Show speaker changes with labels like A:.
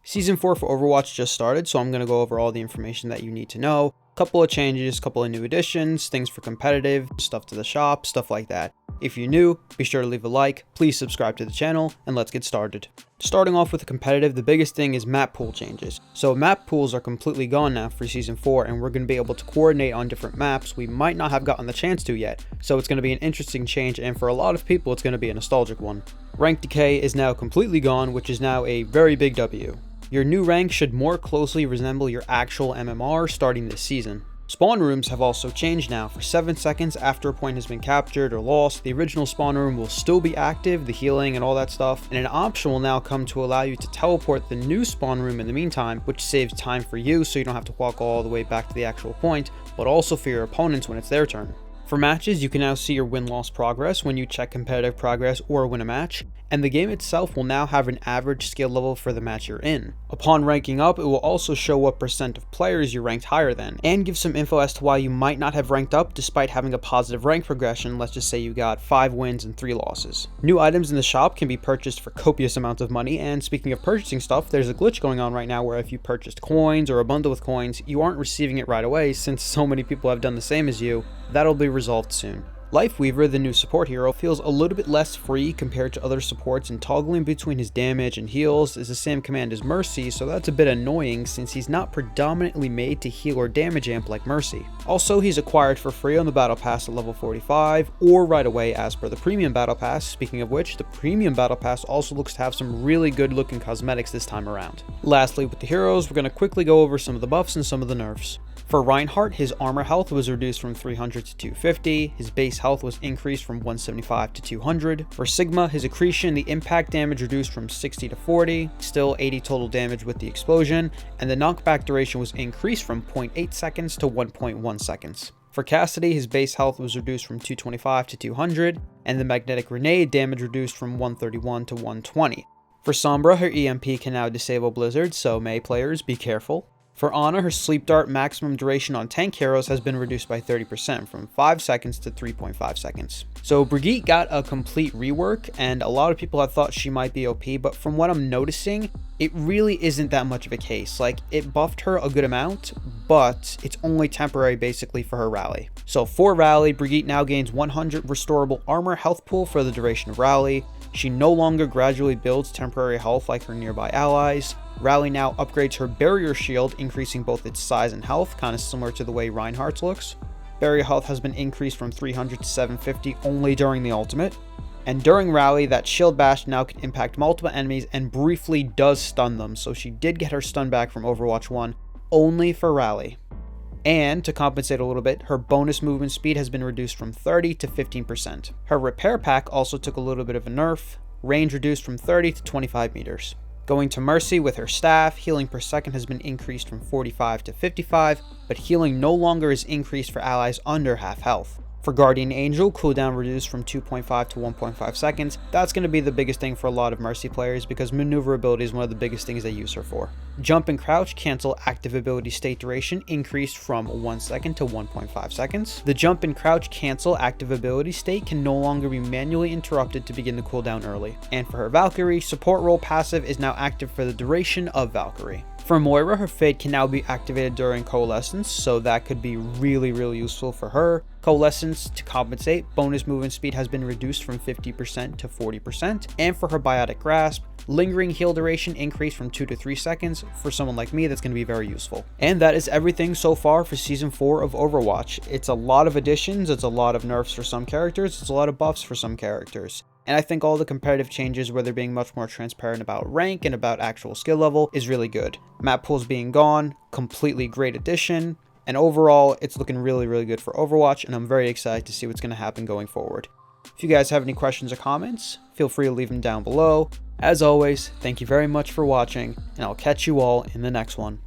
A: Season 4 for Overwatch just started, so I'm going to go over all the information that you need to know. Couple of changes, couple of new additions, things for competitive, stuff to the shop, stuff like that. If you're new, be sure to leave a like, please subscribe to the channel, and let's get started. Starting off with the competitive, the biggest thing is map pool changes. So map pools are completely gone now for Season 4, and we're going to be able to coordinate on different maps we might not have gotten the chance to yet. So it's going to be an interesting change, and for a lot of people, it's going to be a nostalgic one. Rank Decay is now completely gone, which is now a very big W. Your new rank should more closely resemble your actual MMR starting this season. Spawn rooms have also changed now. For 7 seconds after a point has been captured or lost, the original spawn room will still be active, the healing and all that stuff, and an option will now come to allow you to teleport the new spawn room in the meantime, which saves time for you so you don't have to walk all the way back to the actual point, but also for your opponents when it's their turn. For matches, you can now see your win-loss progress when you check competitive progress or win a match, and the game itself will now have an average skill level for the match you're in. Upon ranking up, it will also show what percent of players you ranked higher than, and give some info as to why you might not have ranked up despite having a positive rank progression. Let's just say you got 5 wins and 3 losses. New items in the shop can be purchased for copious amounts of money, and speaking of purchasing stuff, there's a glitch going on right now where if you purchased coins or a bundle with coins, you aren't receiving it right away since so many people have done the same as you. That'll be resolved soon. Lifeweaver, the new support hero, feels a little bit less free compared to other supports, and toggling between his damage and heals is the same command as Mercy, so that's a bit annoying since he's not predominantly made to heal or damage amp like Mercy. Also, he's acquired for free on the Battle Pass at level 45, or right away as per the Premium Battle Pass. Speaking of which, the Premium Battle Pass also looks to have some really good looking cosmetics this time around. Lastly, with the heroes, we're going to quickly go over some of the buffs and some of the nerfs. For Reinhardt, his armor health was reduced from 300 to 250, his base health was increased from 175 to 200. For Sigma, his accretion, the impact damage reduced from 60 to 40, still 80 total damage with the explosion, and the knockback duration was increased from 0.8 seconds to 1.1 seconds. For Cassidy, his base health was reduced from 225 to 200, and the magnetic grenade damage reduced from 131 to 120. For Sombra, her EMP can now disable blizzards, so Mei players, be careful. For Ana, her sleep dart maximum duration on tank heroes has been reduced by 30% from 5 seconds to 3.5 seconds. So Brigitte got a complete rework, and a lot of people have thought she might be OP, but from what I'm noticing, it really isn't that much of a case. Like, it buffed her a good amount, but it's only temporary basically for her rally. So for rally, Brigitte now gains 100 restorable armor health pool for the duration of rally. She no longer gradually builds temporary health like her nearby allies. Rally now upgrades her barrier shield, increasing both its size and health, kind of similar to the way Reinhardt's looks. Barrier health has been increased from 300 to 750 only during the ultimate. And during rally, that shield bash now can impact multiple enemies and briefly does stun them, so she did get her stun back from Overwatch 1 only for rally. And to compensate a little bit, her bonus movement speed has been reduced from 30 to 15%. Her repair pack also took a little bit of a nerf, range reduced from 30 to 25 meters. Going to Mercy with her staff, healing per second has been increased from 45 to 55, but healing no longer is increased for allies under half health. For Guardian Angel, cooldown reduced from 2.5 to 1.5 seconds. That's going to be the biggest thing for a lot of Mercy players because maneuverability is one of the biggest things they use her for. Jump and crouch cancel active ability state duration increased from 1 second to 1.5 seconds. The jump and crouch cancel active ability state can no longer be manually interrupted to begin the cooldown early. And for her Valkyrie, support role passive is now active for the duration of Valkyrie. For Moira, her Fade can now be activated during Coalescence, so that could be really useful for her. Coalescence, to compensate, bonus movement speed has been reduced from 50% to 40%, and for her Biotic Grasp, lingering heal duration increased from 2 to 3 seconds. For someone like me, that's going to be very useful. And that is everything so far for Season 4 of Overwatch. It's a lot of additions, it's a lot of nerfs for some characters, it's a lot of buffs for some characters. And I think all the competitive changes where they're being much more transparent about rank and about actual skill level is really good. Map pools being gone, completely great addition, and overall it's looking really good for Overwatch, and I'm very excited to see what's going to happen going forward. If you guys have any questions or comments, feel free to leave them down below. As always, thank you very much for watching, and I'll catch you all in the next one.